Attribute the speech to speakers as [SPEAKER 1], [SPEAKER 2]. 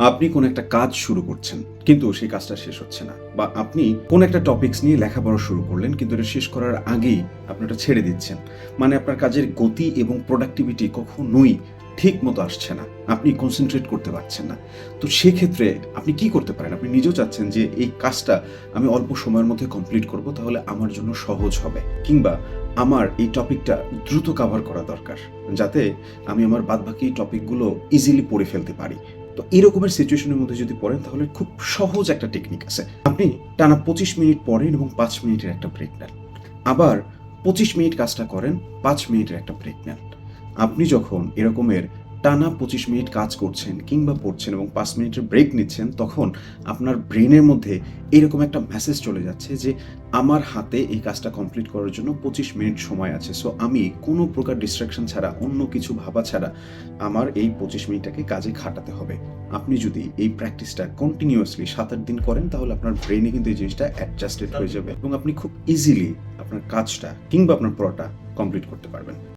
[SPEAKER 1] আপনি কোনো একটা কাজ শুরু করছেন, কিন্তু সেই কাজটা শেষ হচ্ছে না। বা আপনি কোনো একটা টপিকস নিয়ে লেখাপড়া শুরু করলেন, কিন্তু এটা শেষ করার আগেই আপনি ওটা ছেড়ে দিচ্ছেন। মানে আপনার কাজের গতি এবং প্রোডাক্টিভিটি কখনোই ঠিক মতো আসছে না। আপনি কনসেনট্রেট করতে পারছেন না। তো সেক্ষেত্রে আপনি কি করতে পারেন? আপনি নিজেও চাচ্ছেন যে এই কাজটা আমি অল্প সময়ের মধ্যে কমপ্লিট করব, তাহলে আমার জন্য সহজ হবে। কিংবা আমার এই টপিকটা দ্রুত কভার করা দরকার, যাতে আমি আমার বাদবাকি টপিকগুলো ইজিলি পড়ে ফেলতে পারি। তো এরকমের সিচুয়েশনের মধ্যে যদি পড়েন, তাহলে খুব সহজ একটা টেকনিক আছে। আপনি টানা ২৫ মিনিট পড়েন এবং ৫ মিনিটের একটা ব্রেক নেন। আবার ২৫ মিনিট কাজটা করেন, ৫ মিনিটের একটা ব্রেক নেন। আপনি যখন এরকমের টানা ২৫ মিনিট কাজ করছেন কিংবা পড়ছেন এবং ৫ মিনিটের ব্রেক নিচ্ছেন, তখন আপনার ব্রেনের মধ্যে এরকম একটা মেসেজ চলে যাচ্ছে যে আমার হাতে এই কাজটা কমপ্লিট করার জন্য ২৫ মিনিট সময় আছে। সো আমি কোনো প্রকার ডিস্ট্রাকশন ছাড়া, অন্য কিছু ভাবা ছাড়া আমার এই ২৫ মিনিটটাকে কাজে খাটাতে হবে। আপনি যদি এই প্র্যাকটিসটা কন্টিনিউয়াসলি ৭-৮ দিন করেন, তাহলে আপনার ব্রেইনে কিন্তু এই জিনিসটা অ্যাডজাস্টেড হয়ে যাবে এবং আপনি খুব ইজিলি আপনার কাজটা কিংবা আপনার পড়াটা কমপ্লিট করতে পারবেন।